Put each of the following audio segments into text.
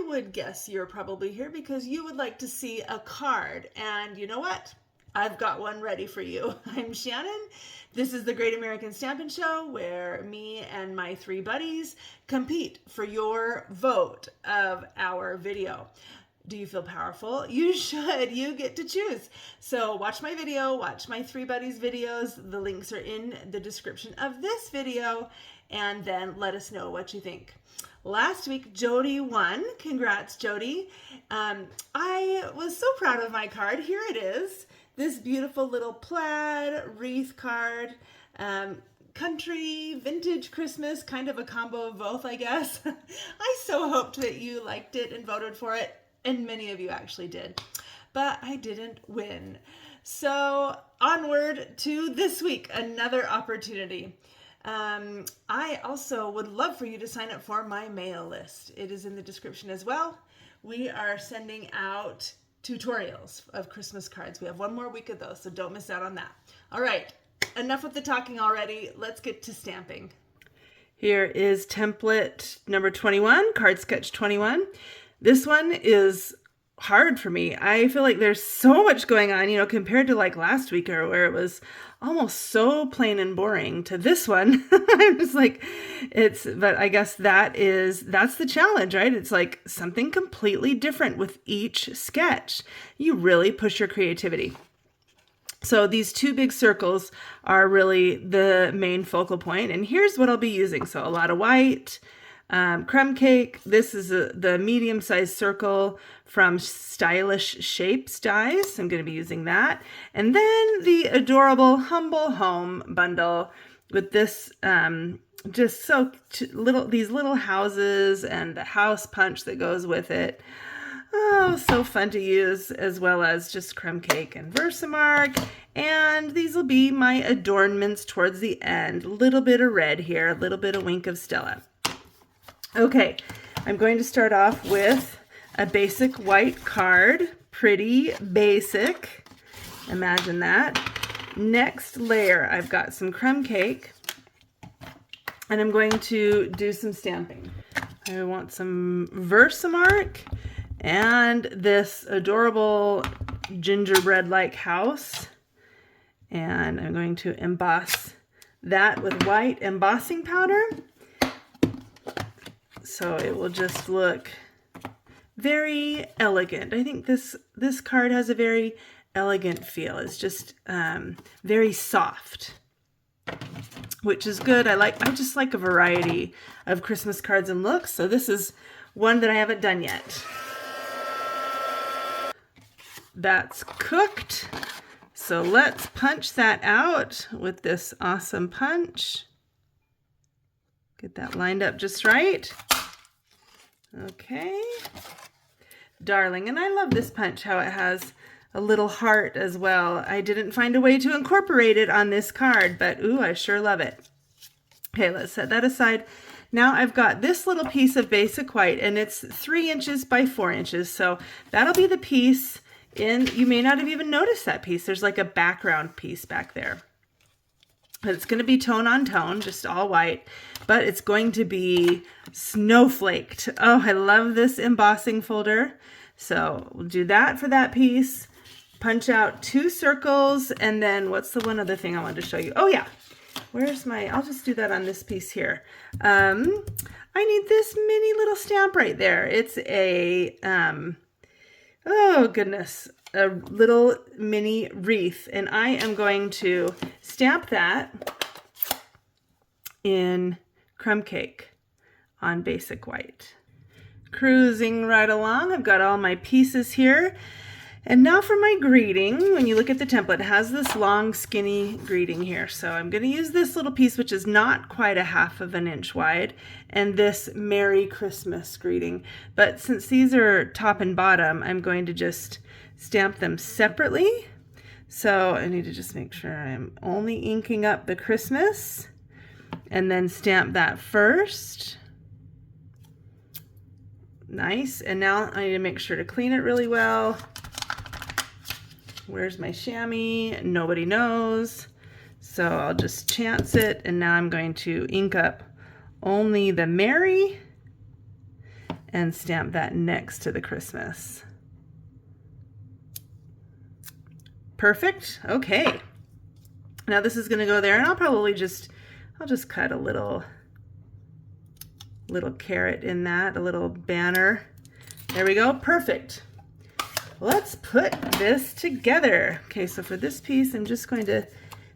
would guess you're probably here because you would like to see a card. And you know what? I've got one ready for you. I'm Shannon. This is the Great American Stampin Show, where me and my three buddies compete for your vote of our video. Do you feel powerful? You should. You get to choose. So watch my video, watch my three buddies videos. The links are in the description of this video, and then let us know what you think. Last week, Jody won. Congrats, Jody. I was so proud of my card. Here it is. This beautiful little plaid wreath card. Country, vintage, Christmas, kind of a combo of both, I guess. I so hoped that you liked it and voted for it. And many of you actually did, but I didn't win. So onward to this week, another opportunity. I also would love for you to sign up for my mail list. It is in the description as well. We are sending out tutorials of Christmas cards. We have one more week of those, so don't miss out on that. All right, enough with the talking already. Let's get to stamping. Here is template number 21, card sketch 21. This one is hard for me. I feel like there's so much going on, you know, compared to like last week or where it was almost so plain and boring to this one. I'm just like, but I guess that's the challenge, right? It's like something completely different with each sketch. You really push your creativity. So these two big circles are really the main focal point. And here's what I'll be using. So a lot of white, crumb cake. This is the medium-sized circle from Stylish Shapes dies. I'm going to be using that. And then the adorable Humble Home bundle with this just so little, these little houses and the house punch that goes with it. Oh, so fun to use, as well as just crumb cake and VersaMark. And these will be my adornments towards the end. A little bit of red here, a little bit of wink of Stella. Okay, I'm going to start off with a basic white card, pretty basic, imagine that. Next layer, I've got some crumb cake, and I'm going to do some stamping. I want some VersaMark and this adorable gingerbread-like house, and I'm going to emboss that with white embossing powder. So it will just look very elegant. I think this card has a very elegant feel. It's just very soft, which is good. I just like a variety of Christmas cards and looks. So this is one that I haven't done yet. That's cooked. So let's punch that out with this awesome punch. Get that lined up just right. Okay. Darling, and I love this punch, how it has a little heart as well. I didn't find a way to incorporate it on this card, but ooh, I sure love it. Okay, let's set that aside. Now I've got this little piece of basic white, and it's 3 inches by 4 inches. So that'll be the piece you may not have even noticed that piece. There's like a background piece back there. But it's going to be tone on tone, just all white, but it's going to be snowflaked. Oh, I love this embossing folder. So we'll do that for that piece. Punch out 2 circles, and then what's the one other thing I wanted to show you? Oh yeah, I'll just do that on this piece here. I need this mini little stamp right there. It's a, oh goodness, a little mini wreath, and I am going to stamp that in crumb cake on basic white. Cruising right along, I've got all my pieces here. And now for my greeting. When you look at the template, it has this long skinny greeting here. So I'm going to use this little piece, which is not quite a 1/2 inch wide, and this Merry Christmas greeting. But since these are top and bottom, I'm going to just stamp them separately. So I need to just make sure I'm only inking up the Christmas, and then stamp that first. Nice. And now I need to make sure to clean it really well. Where's my chamois? Nobody knows. So I'll just chance it, and now I'm going to ink up only the Merry and stamp that next to the Christmas. Perfect. Okay. Now this is going to go there, and I'll probably just cut a little carrot in that, a little banner. There we go. Perfect. Let's put this together. Okay, so for this piece, I'm just going to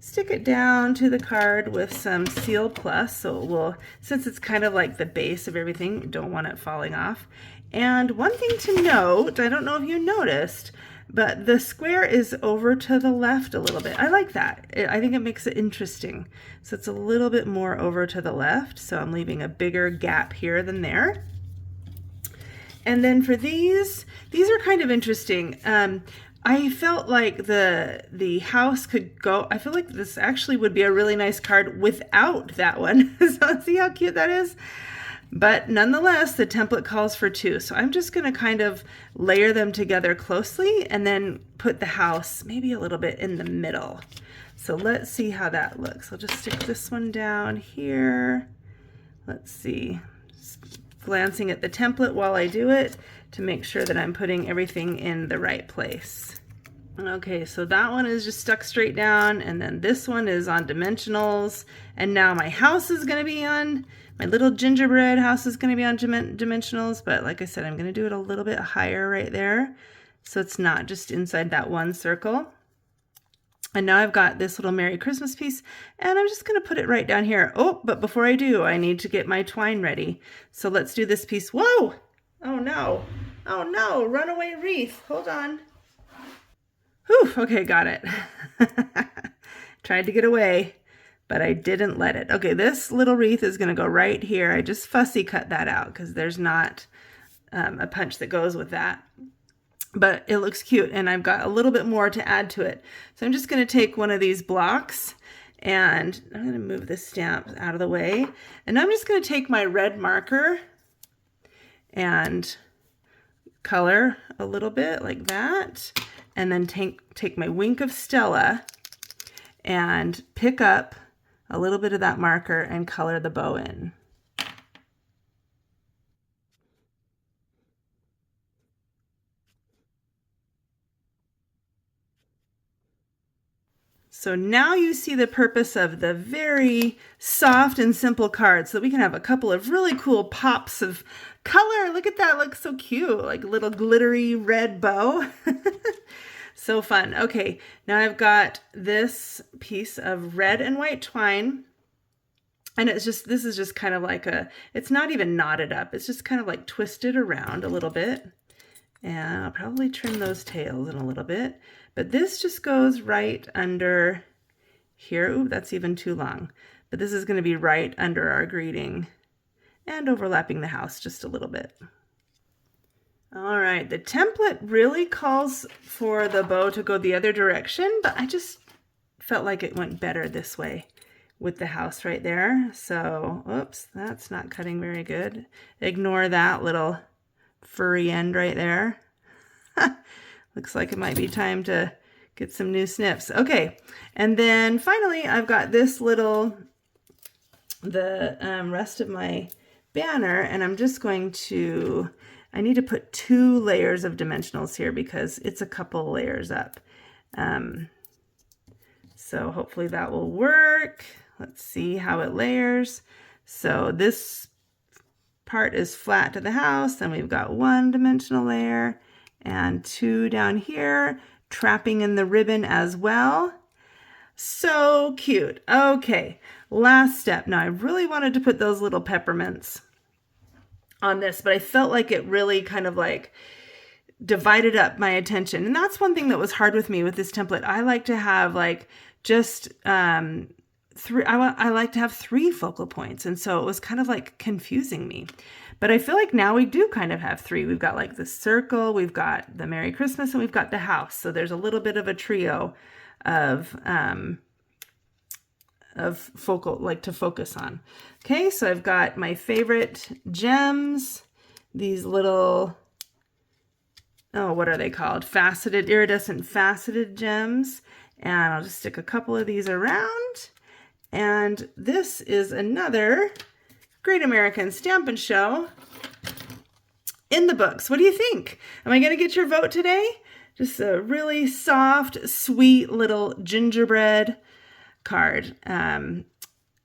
stick it down to the card with some Seal Plus, so it will, since it's kind of like the base of everything, don't want it falling off. And one thing to note, I don't know if you noticed, but the square is over to the left a little bit. I like that. I think it makes it interesting. So it's a little bit more over to the left, so I'm leaving a bigger gap here than there. And then for these are kind of interesting. I felt like the house could go, I feel like this actually would be a really nice card without that one. So see how cute that is? But nonetheless, the template calls for 2. So I'm just gonna kind of layer them together closely and then put the house maybe a little bit in the middle. So let's see how that looks. I'll just stick this one down here. Let's see, just glancing at the template while I do it to make sure that I'm putting everything in the right place. Okay, so that one is just stuck straight down, and then this one is on dimensionals, and now my house is gonna be on, my little gingerbread house is gonna be on dimensionals, but like I said, I'm gonna do it a little bit higher right there, so it's not just inside that one circle. And now I've got this little Merry Christmas piece, and I'm just gonna put it right down here. Oh, but before I do, I need to get my twine ready. So let's do this piece. Whoa! Oh no, oh no, runaway wreath, hold on. Whew, okay, got it. Tried to get away, but I didn't let it. Okay, this little wreath is gonna go right here. I just fussy cut that out because there's not a punch that goes with that. But it looks cute, and I've got a little bit more to add to it. So I'm just gonna take one of these blocks, and I'm gonna move this stamp out of the way. And I'm just gonna take my red marker and color a little bit like that, and then take my wink of Stella and pick up a little bit of that marker and color the bow in. So now you see the purpose of the very soft and simple card, so that we can have a couple of really cool pops of color. Look at that, looks so cute, like a little glittery red bow. So fun. Okay, now I've got this piece of red and white twine, and it's just, this is just kind of like a, it's not even knotted up, it's just kind of like twisted around a little bit. And I'll probably trim those tails in a little bit, but this just goes right under here. Ooh, that's even too long. But this is going to be right under our greeting and overlapping the house just a little bit. All right, the template really calls for the bow to go the other direction, but I just felt like it went better this way with the house right there. So, oops, that's not cutting very good. Ignore that little furry end right there. Looks like it might be time to get some new snips. Okay, and then finally I've got this little, the rest of my banner, and I'm just going to, I need to put 2 layers of dimensionals here because it's a couple layers up. So hopefully that will work. Let's see how it layers. So this part is flat to the house, then we've got 1 dimensional layer and 2 down here, trapping in the ribbon as well. So cute. Okay, last step. Now I really wanted to put those little peppermints on this, but I felt like it really kind of like divided up my attention. And that's one thing that was hard with me with this template. I like to have like just I like to have 3 focal points, and so it was kind of like confusing me. But I feel like now we do kind of have 3. We've got like the circle, we've got the Merry Christmas, and we've got the house. So there's a little bit of a trio of focal, like to focus on. Okay, so I've got my favorite gems, these little, oh, what are they called? Faceted, iridescent faceted gems. And I'll just stick a couple of these around. And this is another Great American Stampin' Show in the books. What do you think? Am I going to get your vote today? Just a really soft, sweet little gingerbread card.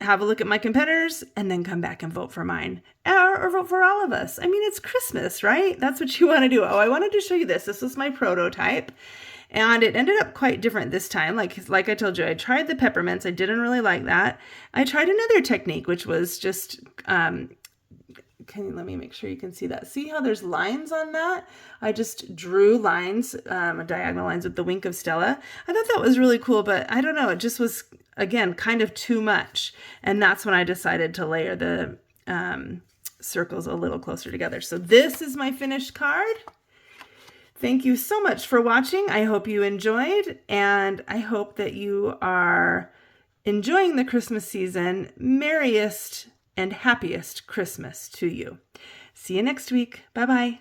Have a look at my competitors and then come back and vote for mine or vote for all of us. I mean, it's Christmas, right? That's what you want to do. Oh, I wanted to show you this. This was my prototype and it ended up quite different this time. Like I told you, I tried the peppermints. I didn't really like that. I tried another technique, which was just, let me make sure you can see that. See how there's lines on that? I just drew lines, diagonal lines with the wink of Stella. I thought that was really cool, but I don't know. It just was, again, kind of too much. And that's when I decided to layer the circles a little closer together. So this is my finished card. Thank you so much for watching. I hope you enjoyed, and I hope that you are enjoying the Christmas season. Merriest and happiest Christmas to you. See you next week. Bye-bye.